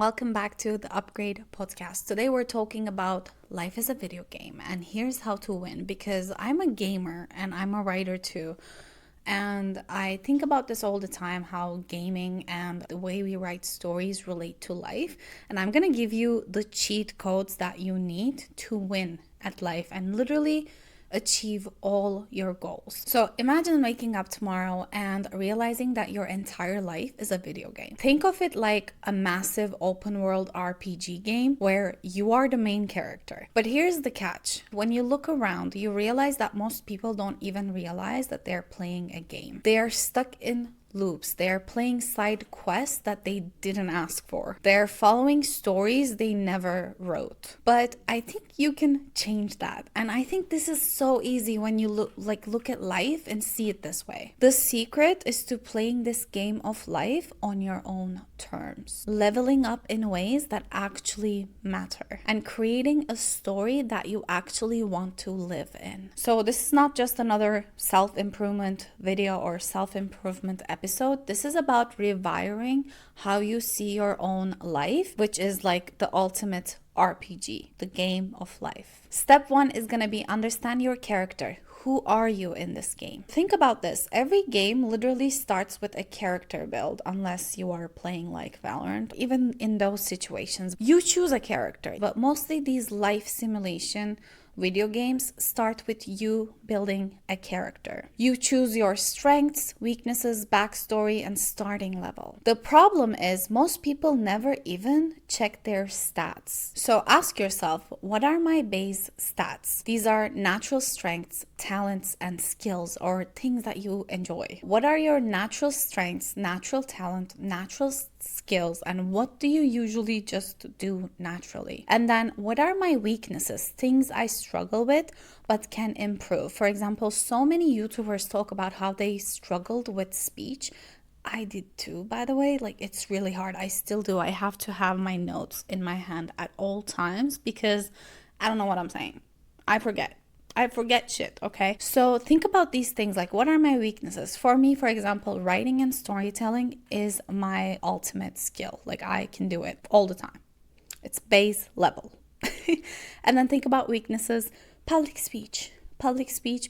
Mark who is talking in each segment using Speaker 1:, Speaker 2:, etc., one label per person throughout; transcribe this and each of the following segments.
Speaker 1: Welcome back to the Upgrade podcast. Today we're talking about life as a video game, and here's how to win, because I'm a gamer and I'm a writer too. And I think about this all the time, how gaming and the way we write stories relate to life. And I'm going to give you the cheat codes that you need to win at life and literally achieve all your goals. So imagine waking up tomorrow and realizing that your entire life is a video game. Think of it like a massive open world RPG game where you are the main character. But here's the catch. When you look around, you realize that most people don't even realize that they're playing a game. They are stuck in loops. They are playing side quests that they didn't ask for. They're following stories they never wrote. But I think you can change that. And I think this is so easy when you look at life and see it this way. The secret is to playing this game of life on your own terms, leveling up in ways that actually matter, and creating a story that you actually want to live in. So this is not just another self-improvement video or self-improvement episode. This is about rewiring how you see your own life, which is like the ultimate RPG, the game of life. Step 1 is going to be understand your character. Who are you in this game? Think about this. Every game literally starts with a character build, unless you are playing like Valorant. Even in those situations, you choose a character. But mostly these life simulation video games start with you building a character. You choose your strengths, weaknesses, backstory, and starting level. The problem is most people never even check their stats. So ask yourself, what are my base stats? These are natural strengths, talents, and skills, or things that you enjoy. What are your natural strengths, natural talent, natural skills, and what do you usually just do naturally? And then what are my weaknesses, things I struggle with but can improve? For example, so many YouTubers talk about how they struggled with speech. I did too, by the way. Like, it's really hard. I still do. I have to have my notes in my hand at all times because I don't know what I'm saying. I forget shit, okay? So think about these things, like, what are my weaknesses? For me, for example, writing and storytelling is my ultimate skill. Like, I can do it all the time. It's base level. And then think about weaknesses. Public speech,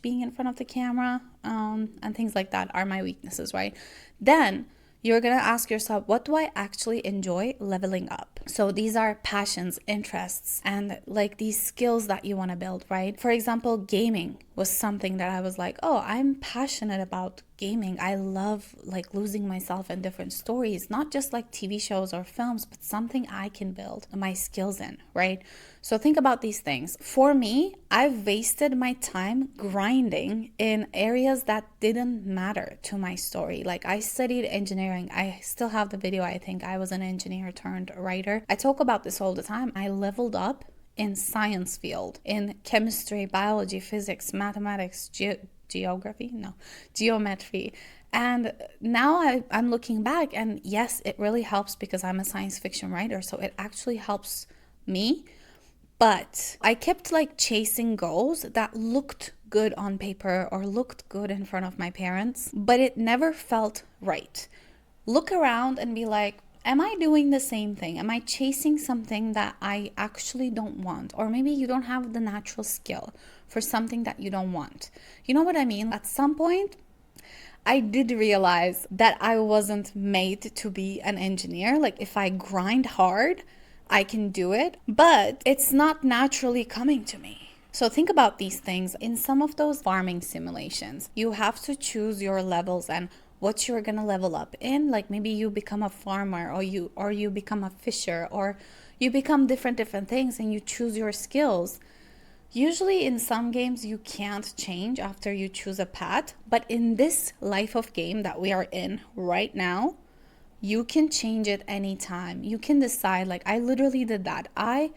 Speaker 1: being in front of the camera, and things like that are my weaknesses, right? Then you're going to ask yourself, what do I actually enjoy leveling up? So these are passions, interests, and like these skills that you want to build, right? For example, gaming was something that I was like, oh, I'm passionate about gaming. I love like losing myself in different stories, not just like TV shows or films, but something I can build my skills in, right? So think about these things. For me, I've wasted my time grinding in areas that didn't matter to my story. Like, I studied engineering. I still have the video. I think I was an engineer turned writer. I talk about this all the time. I leveled up in science field, in chemistry, biology, physics, mathematics, geometry. And now I'm looking back, and yes, it really helps because I'm a science fiction writer. So it actually helps me. But I kept like chasing goals that looked good on paper or looked good in front of my parents, but it never felt right. Look around and be like, am I doing the same thing? Am I chasing something that I actually don't want? Or maybe you don't have the natural skill for something that you don't want. You know what I mean? At some point, I did realize that I wasn't made to be an engineer. Like, if I grind hard, I can do it, but it's not naturally coming to me. So think about these things. In some of those farming simulations, you have to choose your levels and what you're gonna level up in. Like, maybe you become a farmer, or you become a fisher, or you become different things, and you choose your skills. Usually in some games you can't change after you choose a path, but in this life of game that we are in right now, you can change it anytime. You can decide. Like, I literally did that. I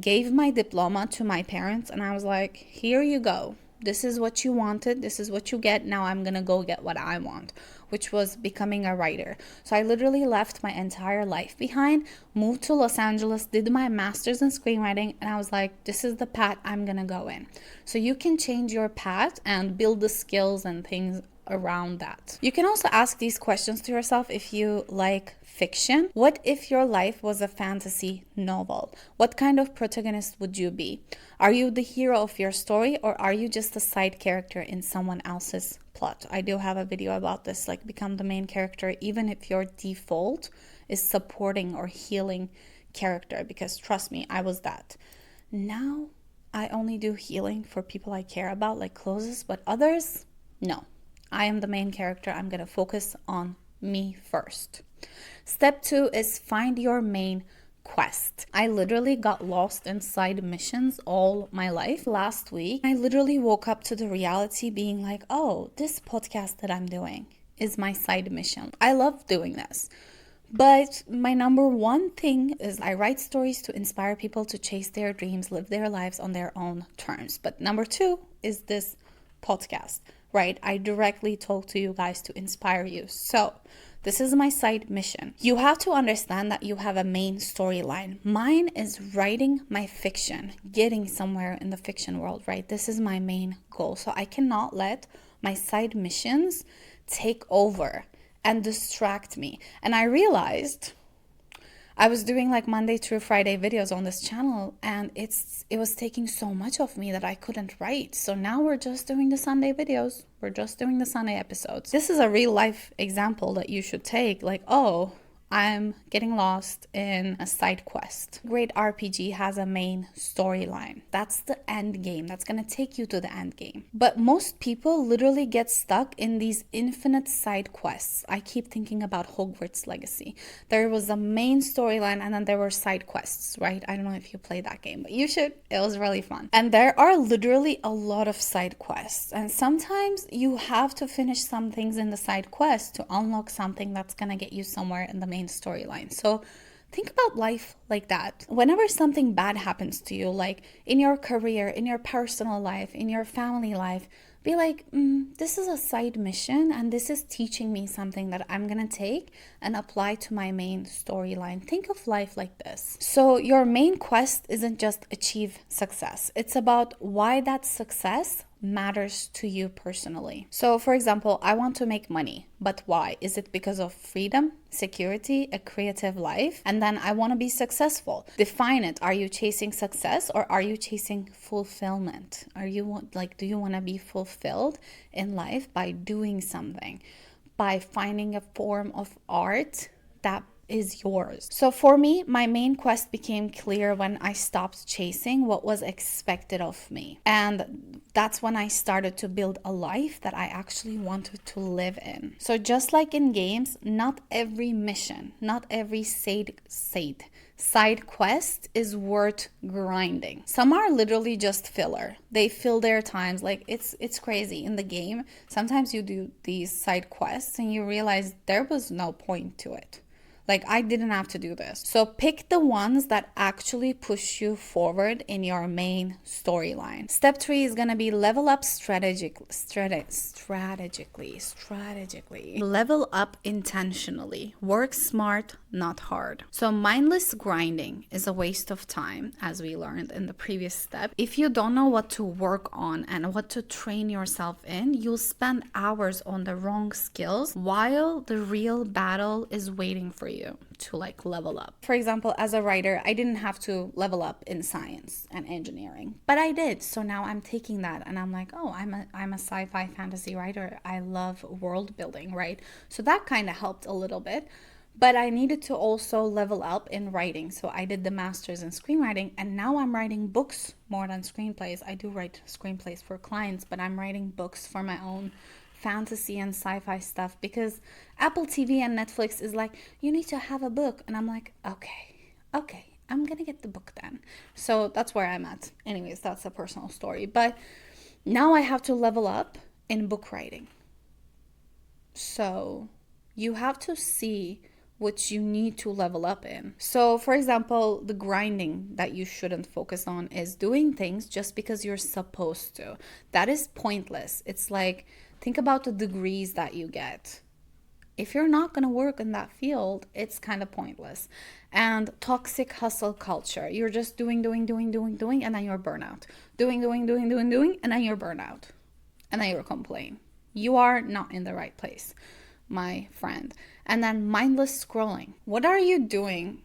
Speaker 1: gave my diploma to my parents and I was like, here you go. This is what you wanted. This is what you get. Now I'm going to go get what I want, which was becoming a writer. So I literally left my entire life behind, moved to Los Angeles, did my master's in screenwriting, and I was like, this is the path I'm going to go in. So you can change your path and build the skills and things around that. You can also ask these questions to yourself if you like fiction. What if your life was a fantasy novel? What kind of protagonist would you be? Are you the hero of your story, or are you just a side character in someone else's plot? I do have a video about this, like become the main character, even if your default is supporting or healing character, because trust me, I was that. Now I only do healing for people I care about, like closest, but others, no. I am the main character. I'm going to focus on me first. Step 2 is find your main quest. I literally got lost in side missions all my life. Last week, I literally woke up to the reality being like, oh, this podcast that I'm doing is my side mission. I love doing this. But my number one thing is I write stories to inspire people to chase their dreams, live their lives on their own terms. But number 2 is this podcast, right? I directly talk to you guys to inspire you. So this is my side mission. You have to understand that you have a main storyline. Mine is writing my fiction, getting somewhere in the fiction world, right? This is my main goal. So I cannot let my side missions take over and distract me. And I realized I was doing like Monday through Friday videos on this channel, and it was taking so much of me that I couldn't write. So now we're just doing the Sunday videos. We're just doing the Sunday episodes. This is a real life example that you should take, like, oh, I'm getting lost in a side quest. Great RPG has a main storyline. That's the end game. That's going to take you to the end game. But most people literally get stuck in these infinite side quests. I keep thinking about Hogwarts Legacy. There was a main storyline and then there were side quests, right? I don't know if you play that game, but you should. It was really fun. And there are literally a lot of side quests. And sometimes you have to finish some things in the side quest to unlock something that's going to get you somewhere in the main storyline. So think about life like that. Whenever something bad happens to you, like in your career, in your personal life, in your family life, be like, this is a side mission and this is teaching me something that I'm gonna take and apply to my main storyline. Think of life like this. So your main quest isn't just achieve success. It's about why that success matters to you personally. So for example, I want to make money, but why? Is it because of freedom, security, a creative life? And then I want to be successful. Define it. Are you chasing success or are you chasing fulfillment? Do you want to be fulfilled in life by doing something, by finding a form of art that is yours? So for me, my main quest became clear when I stopped chasing what was expected of me. And that's when I started to build a life that I actually wanted to live in. So just like in games, not every mission, not every side quest is worth grinding. Some are literally just filler. They fill their times. Like it's crazy. In the game, sometimes you do these side quests and you realize there was no point to it. Like, I didn't have to do this. So pick the ones that actually push you forward in your main storyline. Step 3 is going to be level up strategically. Level up intentionally. Work smart, not hard. So mindless grinding is a waste of time, as we learned in the previous step. If you don't know what to work on and what to train yourself in, you'll spend hours on the wrong skills while the real battle is waiting for you to level up. For example, as a writer, I didn't have to level up in science and engineering, but I did. So now I'm taking that and I'm like, oh, I'm a sci-fi fantasy writer. I love world building, right? So that kind of helped a little bit. But I needed to also level up in writing. So I did the master's in screenwriting, and now I'm writing books more than screenplays. I do write screenplays for clients, but I'm writing books for my own fantasy and sci-fi stuff, because Apple TV and Netflix is like, you need to have a book. And I'm like, okay, I'm gonna get the book then. So that's where I'm at. Anyways, that's a personal story. But now I have to level up in book writing. So you have to see what you need to level up in. So for example, the grinding that you shouldn't focus on is doing things just because you're supposed to. That is pointless. It's like, think about the degrees that you get. If you're not going to work in that field, it's kind of pointless. And toxic hustle culture. You're just doing, and then you're burnout. Doing, and then you're burnout. And then you're complaining. you are not in the right place, my friend. And then mindless scrolling. What are you doing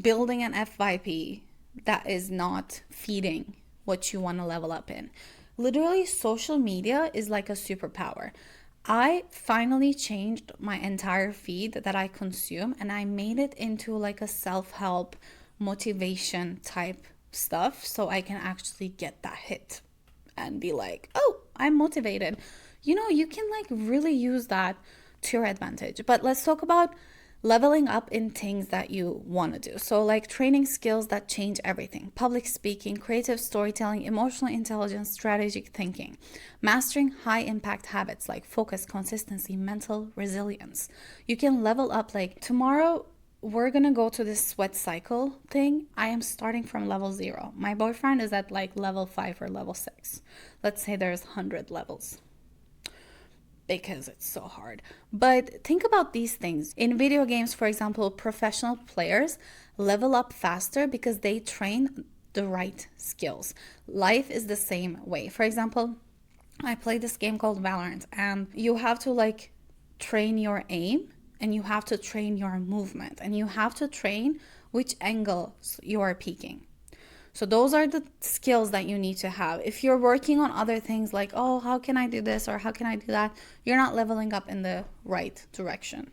Speaker 1: building an FYP that is not feeding what you want to level up in? Literally, social media is like a superpower. I finally changed my entire feed that I consume, and I made it into like a self-help motivation type stuff, so I can actually get that hit and be like, oh, I'm motivated. You can like really use that to your advantage. But let's talk about leveling up in things that you want to do. So like training skills that change everything: public speaking, creative storytelling, emotional intelligence, strategic thinking. Mastering high impact habits like focus, consistency, mental resilience. You can level up. Like tomorrow we're gonna go to this sweat cycle thing. I am starting from level 0. My boyfriend is at like level 5 or level 6. Let's say there's 100 levels, because it's so hard. But think about these things. In video games, for example, professional players level up faster because they train the right skills. Life is the same way. For example, I play this game called Valorant, and you have to like train your aim, and you have to train your movement, and you have to train which angles you are peeking. So those are the skills that you need to have. If you're working on other things like, oh, how can I do this or how can I do that? You're not leveling up in the right direction.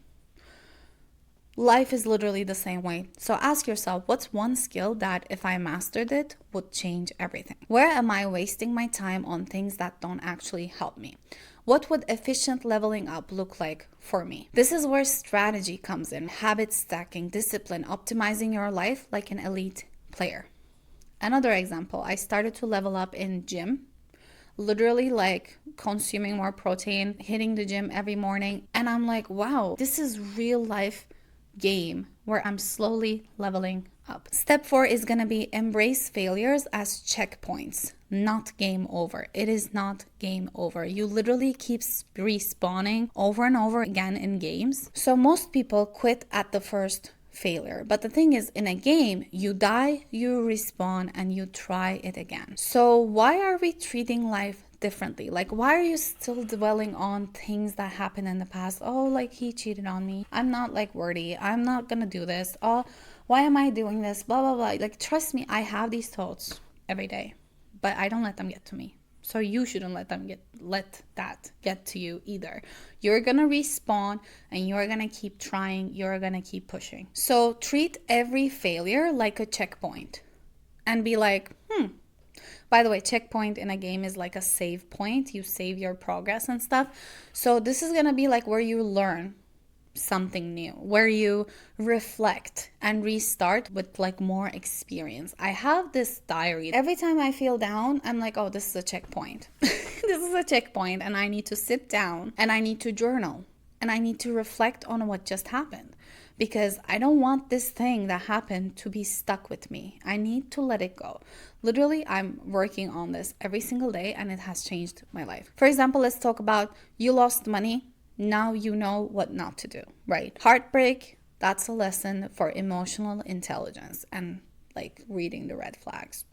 Speaker 1: Life is literally the same way. So ask yourself, what's one skill that if I mastered it would change everything? Where am I wasting my time on things that don't actually help me? What would efficient leveling up look like for me? This is where strategy comes in: habit stacking, discipline, optimizing your life like an elite player. Another example, I started to level up in gym, literally like consuming more protein, hitting the gym every morning. And I'm like, wow, this is real life game where I'm slowly leveling up. Step 4 is going to be embrace failures as checkpoints, not game over. It is not game over. You literally keep respawning over and over again in games. So most people quit at the first failure. But the thing is, in a game, you die, you respawn, and you try it again. So why are we treating life differently? Like, why are you still dwelling on things that happened in the past? Oh, like he cheated on me. I'm not like worthy. I'm not gonna do this. Oh, why am I doing this? Blah, blah, blah. Like, trust me, I have these thoughts every day, but I don't let them get to me. So you shouldn't let that get to you either. You're gonna respawn and you're gonna keep trying, you're gonna keep pushing. So treat every failure like a checkpoint and be like, by the way, checkpoint in a game is like a save point. You save your progress and stuff. So this is gonna be like where you learn something new, where you reflect and restart with like more experience. I have this diary. Every time I feel down, I'm like, oh, this is a checkpoint. This is a checkpoint, and I need to sit down and I need to journal and I need to reflect on what just happened, because I don't want this thing that happened to be stuck with me. I need to let it go. Literally, I'm working on this every single day, and it has changed my life. For example, let's talk about you lost money. Now you know what not to do, right? Heartbreak, that's a lesson for emotional intelligence and like reading the red flags.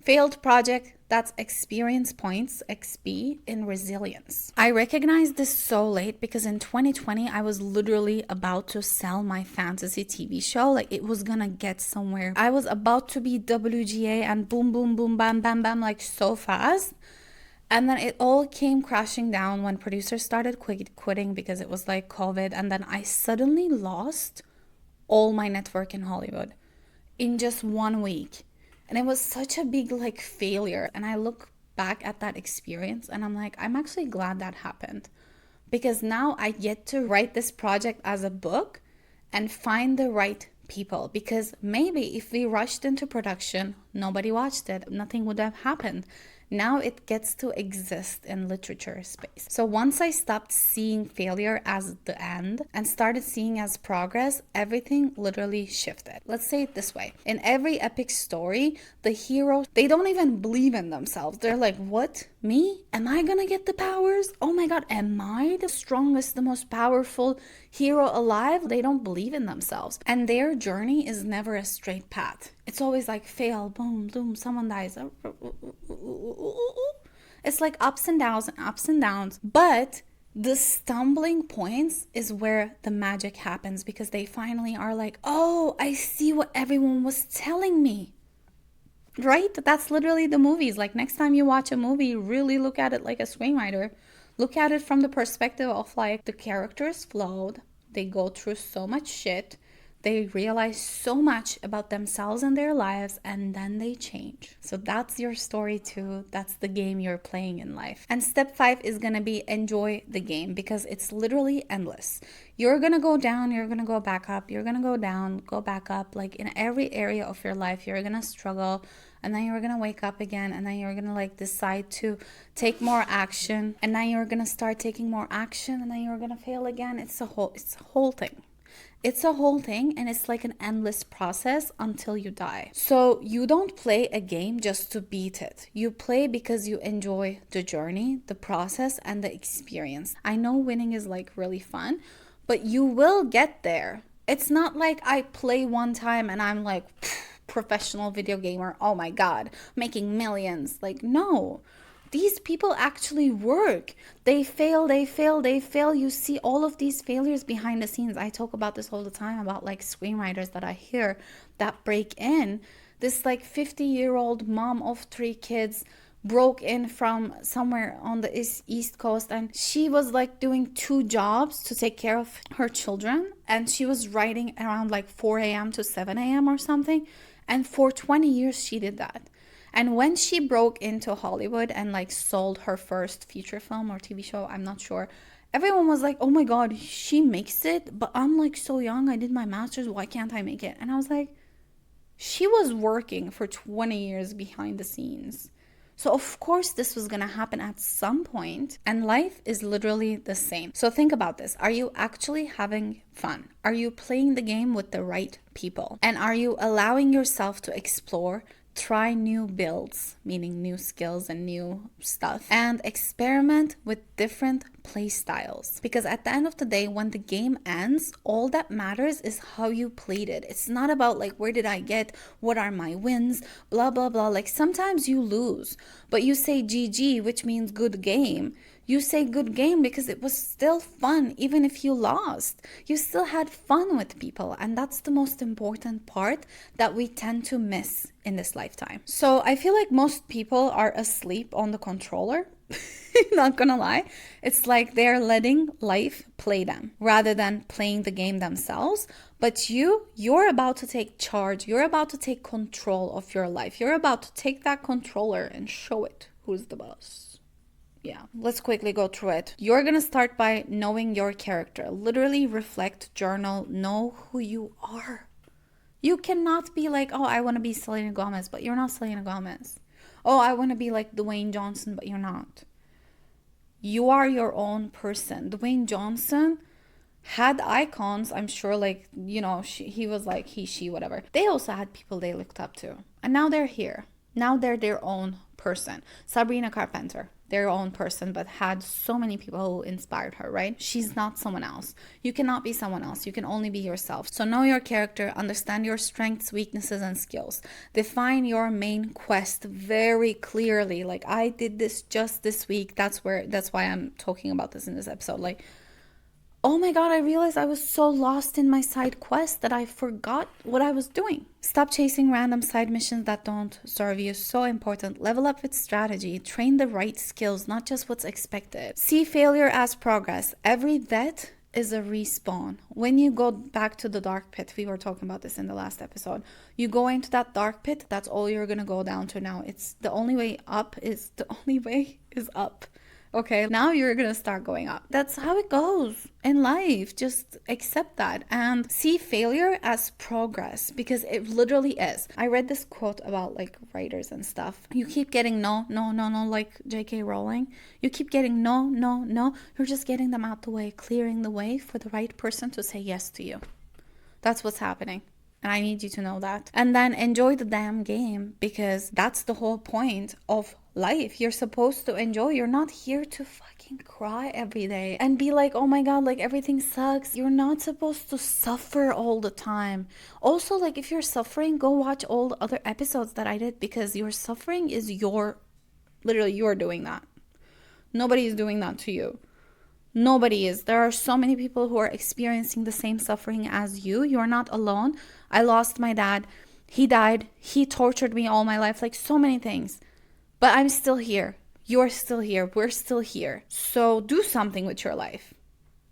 Speaker 1: Failed project, that's experience points, XP, in resilience. I recognized this so late because in 2020, I was literally about to sell my fantasy TV show. Like, it was gonna get somewhere. I was about to be WGA and boom, boom, boom, bam, bam, bam, like so fast. And then it all came crashing down when producers started quitting because it was like COVID. And then I suddenly lost all my network in Hollywood in just 1 week. And it was such a big like failure. And I look back at that experience and I'm like, I'm actually glad that happened, because now I get to write this project as a book and find the right people. Because maybe if we rushed into production, nobody watched it, nothing would have happened. Now it gets to exist in literature space. So once I stopped seeing failure as the end and started seeing as progress, everything literally shifted. Let's say it this way. In every epic story, the hero, they don't even believe in themselves. They're like, what? Me? Am I gonna get the powers? Oh my God, am I the strongest, the most powerful hero alive? They don't believe in themselves. And their journey is never a straight path. It's always like fail, boom, boom, someone dies. It's like ups and downs and ups and downs. But the stumbling points is where the magic happens, because they finally are like, oh, I see what everyone was telling me. Right? That's literally the movies. Like, next time you watch a movie, really look at it like a screenwriter. Look at it from the perspective of like, the characters flawed. They go through so much shit. They realize so much about themselves and their lives, and then they change. So that's your story too. That's the game you're playing in life. And step 5 is gonna be enjoy the game, because it's literally endless. You're gonna go down, you're gonna go back up, you're gonna go down, go back up. Like, in every area of your life, you're gonna struggle, and then you're gonna wake up again, and then you're gonna like decide to take more action, and then you're gonna start taking more action, and then you're gonna fail again. It's a whole thing. It's a whole thing, and it's like an endless process until you die. So you don't play a game just to beat it. You play because you enjoy the journey, the process, and the experience. I know winning is like really fun, but you will get there. It's not like I play one time and I'm like professional video gamer. Oh my God, making millions. Like, no. These people actually work. They fail. You see all of these failures behind the scenes. I talk about this all the time, about like screenwriters that I hear that break in. This like 50-year-old mom of 3 kids broke in from somewhere on the East Coast, and she was like doing 2 jobs to take care of her children, and she was writing around like 4 a.m. to 7 a.m. or something, and for 20 years she did that. And when she broke into Hollywood and like sold her first feature film or TV show, I'm not sure, everyone was like, oh my God, she makes it, but I'm like so young, I did my master's, why can't I make it? And I was like, she was working for 20 years behind the scenes. So of course this was gonna happen at some point, and life is literally the same. So think about this. Are you actually having fun? Are you playing the game with the right people? And are you allowing yourself to explore, try new builds, meaning new skills and new stuff, and experiment with different play styles? Because at the end of the day, when the game ends, all that matters is how you played it. It's not about like, where did I get, what are my wins, blah blah blah. Like, sometimes you lose, but you say GG, which means good game. You say good game because it was still fun. Even if you lost, you still had fun with people. And that's the most important part that we tend to miss in this lifetime. So I feel like most people are asleep on the controller. Not gonna lie. It's like they're letting life play them rather than playing the game themselves. But you're about to take charge. You're about to take control of your life. You're about to take that controller and show it who's the boss. Yeah, let's quickly go through it. You're gonna start by knowing your character. Literally reflect, journal, know who you are. You cannot be like, oh, I want to be Selena Gomez, but you're not Selena Gomez. Oh, I want to be like Dwayne Johnson, but you're not. You are your own person. Dwayne Johnson had icons, I'm sure, like, you know, he was like she, whatever. They also had people they looked up to. And now they're here. Now they're their own person. Sabrina Carpenter, their own person, but had so many people who inspired her, right? She's not someone else. You cannot be someone else. You can only be yourself. So know your character, understand your strengths, weaknesses, and skills. Define your main quest very clearly. Like, I did this just this week. That's why I'm talking about this in this episode. Like, oh my God, I realized I was so lost in my side quest that I forgot what I was doing. Stop chasing random side missions that don't serve you. So important. Level up with strategy. Train the right skills, not just what's expected. See failure as progress. Every death is a respawn. When you go back to the dark pit, we were talking about this in the last episode. You go into that dark pit, that's all you're gonna go down to now. It's the only way is up. Okay, now you're gonna start going up. That's how it goes in life. Just accept that and see failure as progress, because it literally is. I read this quote about like writers and stuff. You keep getting no, like J.K. Rowling. You keep getting no. You're just getting them out the way, clearing the way for the right person to say yes to you. That's what's happening. And I need you to know that. And then enjoy the damn game, because that's the whole point of life. You're supposed to enjoy. You're not here to fucking cry every day and be like, oh my God, like everything sucks. You're not supposed to suffer all the time. Also, like, if you're suffering, go watch all the other episodes that I did, because your suffering is literally you're doing that. Nobody is doing that to you. Nobody is. There are so many people who are experiencing the same suffering as you. You're not alone. I lost my dad. He died. He tortured me all my life, like so many things. But I'm still here. You're still here. We're still here. So do something with your life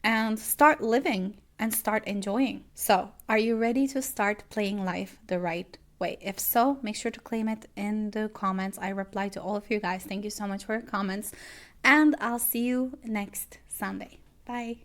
Speaker 1: and start living and start enjoying. So, are you ready to start playing life the right way? If so, make sure to claim it in the comments. I reply to all of you guys. Thank you so much for your comments. And I'll see you next Sunday. Bye.